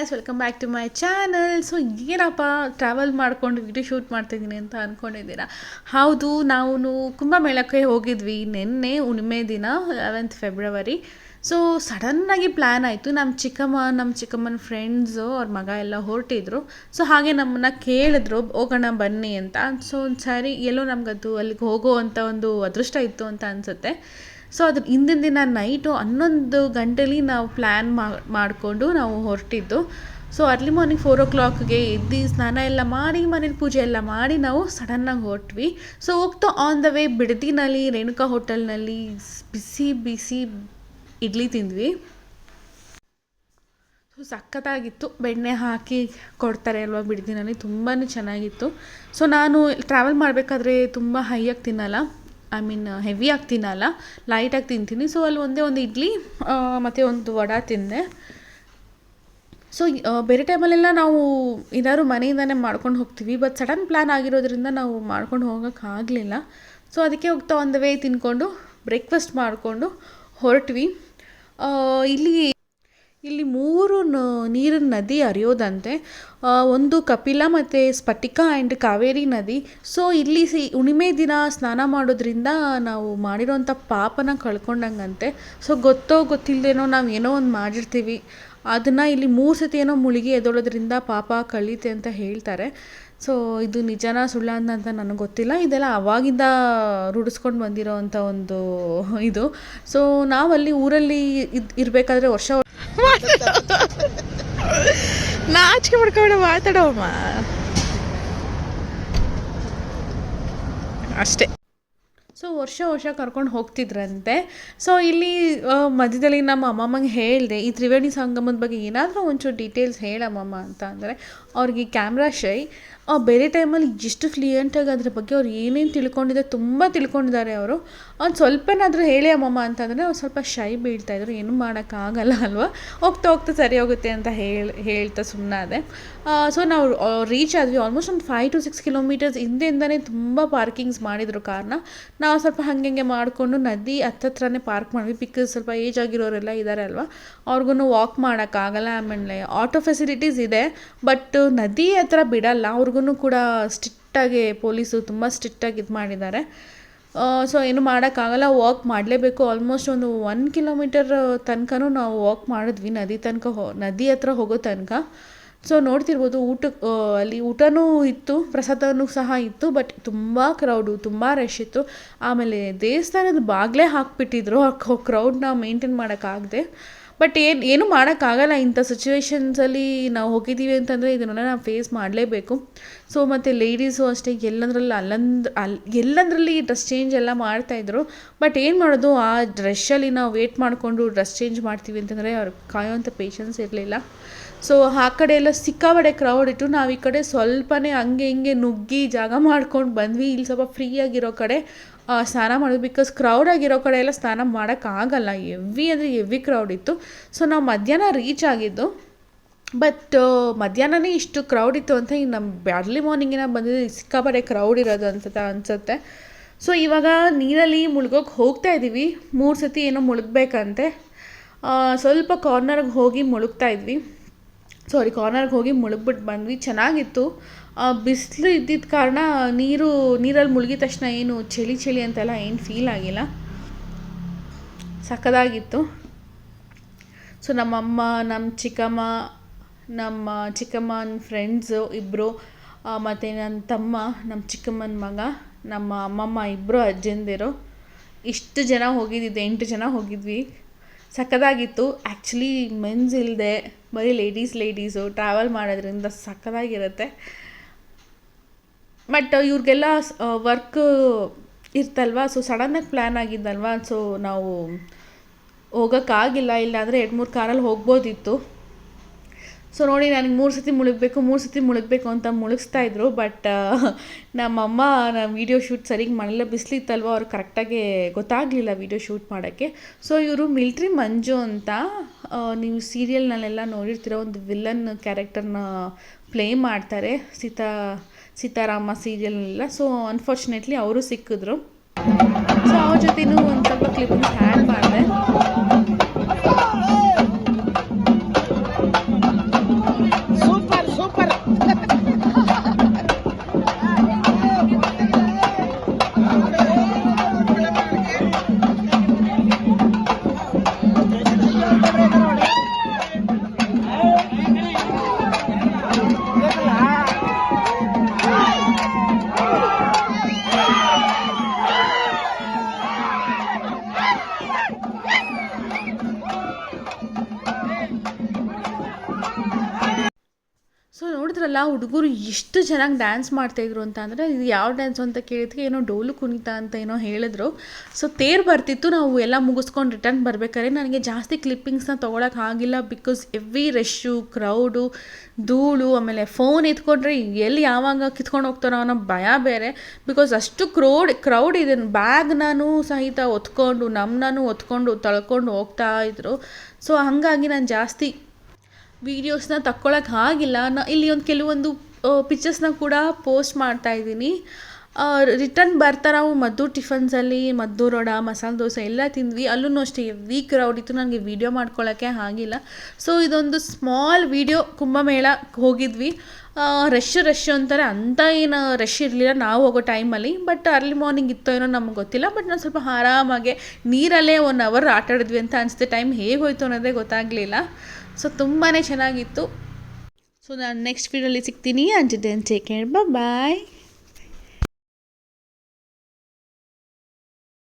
Guys, welcome back to my channel. So ಏನಪ್ಪ travel ಮಾಡ್ಕೊಂಡು video shoot ಮಾಡ್ತಾಯಿದ್ದೀನಿ ಅಂತ ಅಂದ್ಕೊಂಡಿದ್ದೀರಾ? ಹೌದು, ನಾವು ಕುಂಭಮೇಳಕ್ಕೆ ಹೋಗಿದ್ವಿ ನಿನ್ನೆ ಹುಣ್ಣಿಮೆ ದಿನ 11th ಫೆಬ್ರವರಿ. ಸೊ ಸಡನ್ನಾಗಿ ಪ್ಲ್ಯಾನ್ ಆಯಿತು. ನಮ್ಮ ಚಿಕ್ಕಮ್ಮನ ಫ್ರೆಂಡ್ಸು ಅವ್ರ ಮಗ ಎಲ್ಲ ಹೊರಟಿದ್ರು. ಸೊ ಹಾಗೆ ನಮ್ಮನ್ನು ಕೇಳಿದ್ರು ಹೋಗೋಣ ಬನ್ನಿ ಅಂತ. ಸೊ ಸರಿ, ಎಲ್ಲೋ ನಮಗದು ಅಲ್ಲಿಗೆ ಹೋಗೋ ಅಂಥ ಒಂದು ಅದೃಷ್ಟ ಇತ್ತು ಅಂತ ಅನಿಸುತ್ತೆ. ಸೊ ಅದ್ರ ಹಿಂದಿನ ದಿನ ನೈಟು 11 ಗಂಟೆಲಿ ನಾವು ಪ್ಲ್ಯಾನ್ ಮಾಡಿಕೊಂಡು ನಾವು ಹೊರಟಿದ್ದು. ಸೊ ಅರ್ಲಿ ಮಾರ್ನಿಂಗ್ 4 o'clockಗೆ ಎದ್ದು ಸ್ನಾನ ಎಲ್ಲ ಮಾಡಿ ಮನೇಲಿ ಪೂಜೆ ಎಲ್ಲ ಮಾಡಿ ನಾವು ಸಡನ್ನಾಗಿ ಹೊರಟ್ವಿ. ಸೊ ಹೋಗ್ತಾ ಆನ್ ದ ವೇ ಬಿಡದಿನಲ್ಲಿ ರೇಣುಕಾ ಹೋಟೆಲ್ನಲ್ಲಿ ಬಿಸಿ ಬಿಸಿ ಇಡ್ಲಿ ತಿಂದ್ವಿ. ಸೊ ಸಖತ್ತಾಗಿತ್ತು. ಬೆಣ್ಣೆ ಹಾಕಿ ಕೊಡ್ತಾರೆ ಅಲ್ವಾ ಬಿಡದಿನಲ್ಲಿ, ತುಂಬಾ ಚೆನ್ನಾಗಿತ್ತು. ಸೊ ನಾನು ಟ್ರಾವೆಲ್ ಮಾಡಬೇಕಾದ್ರೆ ತುಂಬ ಹೈಯಾಗಿ ತಿನ್ನಲ್ಲ, ಹೆವಿಯಾಗಿ ತಿನ್ನಲ್ಲ, ಲೈಟಾಗಿ ತಿಂತೀನಿ. ಸೊ ಅಲ್ಲಿ ಒಂದೇ ಒಂದು ಇಡ್ಲಿ ಮತ್ತು ಒಂದು ವಡೆ ತಿಂದೆ. ಸೊ ಬೇರೆ ಟೈಮಲ್ಲೆಲ್ಲ ನಾವು ಏನಾದ್ರು ಮನೆಯಿಂದನೇ ಮಾಡ್ಕೊಂಡು ಹೋಗ್ತೀವಿ. ಬಟ್ ಸಡನ್ ಪ್ಲ್ಯಾನ್ ಆಗಿರೋದ್ರಿಂದ ನಾವು ಮಾಡ್ಕೊಂಡು ಹೋಗೋಕ್ಕಾಗಲಿಲ್ಲ. ಸೊ ಅದಕ್ಕೆ ಹೋಗ್ತಾ ಒಂದು ವೇ ತಿಂದ್ಕೊಂಡು ಬ್ರೇಕ್ಫಾಸ್ಟ್ ಮಾಡಿಕೊಂಡು ಹೊರಟ್ವಿ. ಇಲ್ಲಿ 3 ನೀರಿನ ನದಿ ಹರಿಯೋದಂತೆ. ಒಂದು ಕಪಿಲ ಮತ್ತು ಸ್ಫಟಿಕ ಆ್ಯಂಡ್ ಕಾವೇರಿ ನದಿ. ಸೊ ಇಲ್ಲಿ ಹುಣ್ಣಿಮೆ ದಿನ ಸ್ನಾನ ಮಾಡೋದ್ರಿಂದ ನಾವು ಮಾಡಿರೋಂಥ ಪಾಪನ ಕಳ್ಕೊಂಡಂಗಂತೆ. ಸೊ ಗೊತ್ತಿಲ್ಲದೇನೋ ನಾವು ಏನೋ ಒಂದು ಮಾಡಿರ್ತೀವಿ, ಅದನ್ನು ಇಲ್ಲಿ 3 ಸತಿ ಏನೋ ಮುಳುಗಿ ಎದ್ದೊಳೋದ್ರಿಂದ ಪಾಪ ಕಳೀತೆ ಅಂತ ಹೇಳ್ತಾರೆ. ಸೊ ಇದು ನಿಜನಾ ಸುಳ್ಳ ಅಂತ ನನಗೆ ಗೊತ್ತಿಲ್ಲ. ಇದೆಲ್ಲ ಅವಾಗಿಂದ ರೂಢಿಸ್ಕೊಂಡು ಬಂದಿರೋ ಅಂಥ ಒಂದು ಇದು. ಸೊ ನಾವಲ್ಲಿ ಊರಲ್ಲಿ ಇರಬೇಕಾದ್ರೆ ನಾಚಿಕೆ ಮಾಡ್ಕೊಂಡು ಮಾತಾಡೋಮ್ಮ ಅಷ್ಟೇ. ಸೊ ವರ್ಷ ಕರ್ಕೊಂಡು ಹೋಗ್ತಿದ್ರಂತೆ. ಸೊ ಇಲ್ಲಿ ಮಧ್ಯದಲ್ಲಿ ನಮ್ಮ ಅಮ್ಮಮ್ಮಂಗೆ ಹೇಳಿದೆ, ಈ ತ್ರಿವೇಣಿ ಸಂಗಮದ ಬಗ್ಗೆ ಏನಾದರೂ ಒಂಚೂರು ಡೀಟೇಲ್ಸ್ ಹೇಳಮ್ಮಮ್ಮ ಅಂತ ಅಂದರೆ ಅವ್ರಿಗೆ ಕ್ಯಾಮ್ರಾ ಶೈ. ಬೇರೆ ಟೈಮಲ್ಲಿ ಎಷ್ಟು ಫ್ಲೂಯೆಂಟಾಗಿ ಅದ್ರ ಬಗ್ಗೆ ಅವ್ರು ಏನೇನು ತಿಳ್ಕೊಂಡಿದ್ದಾರೆ, ತುಂಬ ತಿಳ್ಕೊಂಡಿದ್ದಾರೆ ಅವರು. ಅವ್ನು ಸ್ವಲ್ಪನಾದರೂ ಹೇಳಿ ಅಮ್ಮಮ್ಮ ಅಂತಂದರೆ ಅವ್ರು ಸ್ವಲ್ಪ ಶೈ ಬೀಳ್ತಾಯಿದ್ರು. ಏನೂ ಮಾಡೋಕ್ಕಾಗಲ್ಲ ಅಲ್ವಾ, ಹೋಗ್ತಾ ಸರಿ ಹೋಗುತ್ತೆ ಅಂತ ಹೇಳ್ತಾ ಸುಮ್ಮನಾದೆ. ಸೊ ನಾವು ರೀಚ್ ಆದ್ವಿ. ಆಲ್ಮೋಸ್ಟ್ ಒಂದು 5 to 6 kilometers ಹಿಂದೆಯಿಂದನೇ ತುಂಬ ಪಾರ್ಕಿಂಗ್ಸ್ ಮಾಡಿದರು ಕಾರ್ನ. ನಾವು ಸ್ವಲ್ಪ ಹಾಗೆ ಮಾಡಿಕೊಂಡು ನದಿ ಹತ್ರನೇ ಪಾರ್ಕ್ ಮಾಡಿದ್ವಿ. ಬಿಕಾಸ್ ಸ್ವಲ್ಪ ಏಜ್ ಆಗಿರೋರೆಲ್ಲ ಇದ್ದಾರೆ ಅಲ್ವಾ, ಅವ್ರಿಗೂ ವಾಕ್ ಮಾಡೋಕ್ಕಾಗಲ್ಲ. ಆಮೇಲೆ ಆಟೋ ಫೆಸಿಲಿಟೀಸ್ ಇದೆ, ಬಟ್ ನದಿ ಹತ್ರ ಬಿಡಲ್ಲ. ಅವ್ರಿಗೂ ಕೂಡ ಸ್ಟ್ರಿಕ್ಟಾಗಿ ಪೊಲೀಸು ತುಂಬ ಸ್ಟ್ರಿಕ್ಟಾಗಿ ಇದು ಮಾಡಿದ್ದಾರೆ. ಸೊ ಏನು ಮಾಡೋಕ್ಕಾಗಲ್ಲ, ವಾಕ್ ಮಾಡಲೇಬೇಕು. ಆಲ್ಮೋಸ್ಟ್ ಒಂದು 1 kilometer ತನಕನೂ ನಾವು ವಾಕ್ ಮಾಡಿದ್ವಿ, ನದಿ ಹತ್ರ ಹೋಗೋ ತನಕ. ಸೊ ನೋಡ್ತಿರ್ಬೋದು, ಅಲ್ಲಿ ಊಟನೂ ಇತ್ತು, ಪ್ರಸಾದನೂ ಸಹ ಇತ್ತು. ಬಟ್ ತುಂಬ ಕ್ರೌಡು, ತುಂಬ ರಶ್ ಇತ್ತು. ಆಮೇಲೆ ದೇವಸ್ಥಾನದ ಬಾಗಿಲೇ ಹಾಕ್ಬಿಟ್ಟಿದ್ರು. ಕ್ರೌಡ್ನ ಮೇಂಟೈನ್ ಮಾಡೋಕ್ಕಾಗದೆ. ಬಟ್ ಏನೂ ಮಾಡೋಕ್ಕಾಗಲ್ಲ. ಇಂಥ ಸಿಚುವೇಶನ್ಸಲ್ಲಿ ನಾವು ಹೋಗಿದ್ದೀವಿ ಅಂತಂದರೆ ಇದನ್ನೆಲ್ಲ ನಾವು ಫೇಸ್ ಮಾಡಲೇಬೇಕು. ಸೊ ಮತ್ತು ಲೇಡೀಸು ಅಷ್ಟೇ ಎಲ್ಲಂದ್ರಲ್ಲಿ ಡ್ರೆಸ್ ಚೇಂಜ್ ಎಲ್ಲ ಮಾಡ್ತಾಯಿದ್ರು. ಬಟ್ ಏನು ಮಾಡೋದು, ಆ ಡ್ರೆಸ್ಸಲ್ಲಿ ನಾವು ವೇಟ್ ಮಾಡಿಕೊಂಡು ಡ್ರೆಸ್ ಚೇಂಜ್ ಮಾಡ್ತೀವಿ ಅಂತಂದರೆ ಅವ್ರಿಗೆ ಕಾಯೋಂಥ ಪೇಷನ್ಸ್ ಇರಲಿಲ್ಲ. ಸೊ ಆ ಕಡೆ ಎಲ್ಲ ಸಿಕ್ಕಾಬಡೆ ಕ್ರೌಡ್ ಇಟ್ಟು ನಾವು ಈ ಕಡೆ ಸ್ವಲ್ಪನೇ ಹಂಗೆ ಹಿಂಗೆ ನುಗ್ಗಿ ಜಾಗ ಮಾಡ್ಕೊಂಡು ಬಂದ್ವಿ. ಇಲ್ಲಿ ಸ್ವಲ್ಪ ಫ್ರೀಯಾಗಿರೋ ಕಡೆ ಸ್ನಾನ ಮಾಡೋದು. ಬಿಕಾಸ್ ಕ್ರೌಡ್ ಆಗಿರೋ ಕಡೆ ಎಲ್ಲ ಸ್ನಾನ ಮಾಡೋಕ್ಕಾಗಲ್ಲ, ಹೆವಿ ಕ್ರೌಡ್ ಇತ್ತು. ಸೊ ನಾವು ಮಧ್ಯಾಹ್ನ ರೀಚ್ ಆಗಿದ್ದು. ಬಟ್ ಮಧ್ಯಾಹ್ನನೇ ಇಷ್ಟು ಕ್ರೌಡ್ ಇತ್ತು ಅಂತ ಈಗ ನಮ್ಮ ಅರ್ಲಿ ಮಾರ್ನಿಂಗಿನ ಬಂದಿದ್ದು ಸಿಕ್ಕಾಬಡೆ ಕ್ರೌಡ್ ಇರೋದು ಅನಿಸುತ್ತೆ. ಸೊ ಇವಾಗ ನೀರಲ್ಲಿ ಮುಳುಗೋಕೆ ಹೋಗ್ತಾ ಇದ್ದೀವಿ. 3 ಸತಿ ಏನೋ ಮುಳುಗಬೇಕಂತೆ. ಸ್ವಲ್ಪ ಕಾರ್ನರ್ಗೆ ಹೋಗಿ ಮುಳುಗ್ಬಿಟ್ಟು ಬಂದ್ವಿ. ಚೆನ್ನಾಗಿತ್ತು. ಬಿಸಿಲು ಇದ್ದಿದ್ದ ಕಾರಣ ನೀರಲ್ಲಿ ಮುಳುಗಿದ ತಕ್ಷಣ ಏನು ಚಳಿ ಅಂತೆಲ್ಲ ಏನು ಫೀಲ್ ಆಗಿಲ್ಲ. ಸಖತ್ತಾಗಿತ್ತು. ಸೊ ನಮ್ಮಮ್ಮ, ನಮ್ಮ ಚಿಕ್ಕಮ್ಮನ ಫ್ರೆಂಡ್ಸು ಇಬ್ಬರು, ಮತ್ತು ನನ್ನ ತಮ್ಮ, ನಮ್ಮ ಚಿಕ್ಕಮ್ಮನ ಮಗ, ನಮ್ಮ ಅಮ್ಮಮ್ಮ ಇಬ್ಬರು ಅಜ್ಜಂದಿರು, ಇಷ್ಟು ಜನ ಹೋಗಿದ್ದಿದ್ದು. 8 ಜನ ಹೋಗಿದ್ವಿ. ಸಖತ್ತಾಗಿತ್ತು. ಆ್ಯಕ್ಚುಲಿ ಮೆನ್ಸ್ ಇಲ್ಲದೆ ಬರೀ ಲೇಡೀಸು ಟ್ರಾವೆಲ್ ಮಾಡೋದ್ರಿಂದ ಸಖತ್ತಾಗಿರುತ್ತೆ. ಬಟ್ ಇವ್ರಿಗೆಲ್ಲ ವರ್ಕ್ ಇರ್ತಲ್ವ. ಸೊ ಸಡನ್ನಾಗಿ ಪ್ಲ್ಯಾನ್ ಆಗಿದ್ದಲ್ವ. ಸೊ ನಾವು ಹೋಗೋಕ್ಕಾಗಿಲ್ಲ. ಇಲ್ಲಾಂದರೆ 2-3 ಕಾರಲ್ಲಿ ಹೋಗ್ಬೋದಿತ್ತು. ಸೊ ನೋಡಿ, ನನಗೆ 3 ಸತಿ ಮುಳುಗಬೇಕು ಅಂತ ಮುಳುಗಿಸ್ತಾಯಿದ್ರು. ಬಟ್ ನಮ್ಮಮ್ಮ ವೀಡಿಯೋ ಶೂಟ್ ಸರಿಗೆ ಮಾಡಲಿಲ್ಲ, ಬಿಸಿಲಿತ್ತಲ್ವ, ಅವ್ರು ಕರೆಕ್ಟಾಗಿ ಗೊತ್ತಾಗಲಿಲ್ಲ ವೀಡಿಯೋ ಶೂಟ್ ಮಾಡೋಕ್ಕೆ. ಸೊ ಇವರು ಮಿಲ್ಟ್ರಿ ಮಂಜು ಅಂತ, ನೀವು ಸೀರಿಯಲ್ನಲ್ಲೆಲ್ಲ ನೋಡಿರ್ತೀರೋ, ಒಂದು ವಿಲ್ಲನ್ ಕ್ಯಾರೆಕ್ಟರ್ನ ಪ್ಲೇ ಮಾಡ್ತಾರೆ ಸೀತಾರಾಮ ಸೀರಿಯಲ್ನೆಲ್ಲ. ಸೊ ಅನ್ಫಾರ್ಚುನೇಟ್ಲಿ ಅವರು ಸಿಕ್ಕಿದ್ರು. ಸೊ ಅವ್ರ ಜೊತೆನೂ ಒಂದು ಸ್ವಲ್ಪ ಕ್ಲಿಪ್ಪಿಂಗ್ಸ್ ಆ್ಯಡ್ ಮಾಡಿದೆ. ಅಲ್ಲ ಹುಡುಗರು ಎಷ್ಟು ಚೆನ್ನಾಗಿ ಡ್ಯಾನ್ಸ್ ಮಾಡ್ತಾಯಿದ್ರು ಅಂತ ಅಂದರೆ ಇದು ಯಾವ ಡ್ಯಾನ್ಸು ಅಂತ ಕೇಳಿದ್ಕೆ ಏನೋ ಡೋಲು ಕುಣಿತ ಅಂತ ಏನೋ ಹೇಳಿದ್ರು. ಸೊ ತೇರು ಬರ್ತಿತ್ತು, ನಾವು ಎಲ್ಲ ಮುಗಿಸ್ಕೊಂಡು ರಿಟರ್ನ್ ಬರ್ಬೇಕಾದ್ರೆ ನನಗೆ ಜಾಸ್ತಿ ಕ್ಲಿಪ್ಪಿಂಗ್ಸ್ನ ತೊಗೊಳಕ್ಕೆ ಆಗಿಲ್ಲ. ಬಿಕಾಸ್ ಎವ್ರಿ ರಶ್ಶು, ಕ್ರೌಡು, ಧೂಳು, ಆಮೇಲೆ ಫೋನ್ ಎತ್ಕೊಂಡ್ರೆ ಎಲ್ಲಿ ಯಾವಾಗ ಕಿತ್ಕೊಂಡು ಹೋಗ್ತಾರೋ ಅನ್ನೋ ಭಯ ಬೇರೆ. ಬಿಕಾಸ್ ಅಷ್ಟು ಕ್ರೌಡ್ ಇದೆ. ಬ್ಯಾಗ್ ನಾನು ಸಹಿತ ಹೊತ್ಕೊಂಡು ನಮ್ಮನ್ನು ಹೊತ್ಕೊಂಡು ತಳ್ಕೊಂಡು ಹೋಗ್ತಾ ಇದ್ರು. ಸೊ ಹಾಗಾಗಿ ನಾನು ಜಾಸ್ತಿ ವೀಡಿಯೋಸ್ನ ತಕ್ಕೊಳಕ್ಕೆ ಆಗಿಲ್ಲ. ಇಲ್ಲಿ ಕೆಲವೊಂದು ಪಿಕ್ಚರ್ಸ್ನ ಕೂಡ ಪೋಸ್ಟ್ ಮಾಡ್ತಾಯಿದ್ದೀನಿ. ರಿಟರ್ನ್ ಬರ್ತಾ ನಾವು ಮದ್ದೂರು ಟಿಫನ್ಸಲ್ಲಿ ಮದ್ದೂರು ವಡ, ಮಸಾಲೆ ದೋಸೆ ಎಲ್ಲ ತಿಂದ್ವಿ. ಅಲ್ಲೂ ಅಷ್ಟೇ ಹೆವಿ ಕ್ರೌಡ್ ಇತ್ತು, ನನಗೆ ವೀಡಿಯೋ ಮಾಡ್ಕೊಳ್ಳೋಕ್ಕೆ ಆಗಿಲ್ಲ. ಸೊ ಇದೊಂದು ಸ್ಮಾಲ್ ವೀಡಿಯೋ. ಕುಂಭಮೇಳಕ್ಕೆ ಹೋಗಿದ್ವಿ. ರಶ್ ಅಂತಾರೆ, ಅಂಥ ಏನು ರಶ್ ಇರಲಿಲ್ಲ ನಾವು ಹೋಗೋ ಟೈಮಲ್ಲಿ. ಬಟ್ ಅರ್ಲಿ ಮಾರ್ನಿಂಗ್ ಇತ್ತೋ ಏನೋ ನಮ್ಗೆ ಗೊತ್ತಿಲ್ಲ. ಬಟ್ ನಾನು ಸ್ವಲ್ಪ ಆರಾಮಾಗೆ ನೀರಲ್ಲೇ 1 ಅವರ್ ಆಟ ಆಡಿದ್ವಿ ಅಂತ ಅನಿಸುತ್ತೆ. ಟೈಮ್ ಹೇಗೆ ಹೋಯ್ತು ಅನ್ನೋದೇ ಗೊತ್ತಾಗಲಿಲ್ಲ. ಸೊ ತುಂಬಾ ಚೆನ್ನಾಗಿತ್ತು. ಸೊ ನಾನು ನೆಕ್ಸ್ಟ್ ವೀಡಿಯೋಲಿ ಸಿಗ್ತೀನಿ. ಅಂಟಿಲ್ ದೆನ್ ಟೇಕ್ ಕೇರ್, ಬಾಯ್.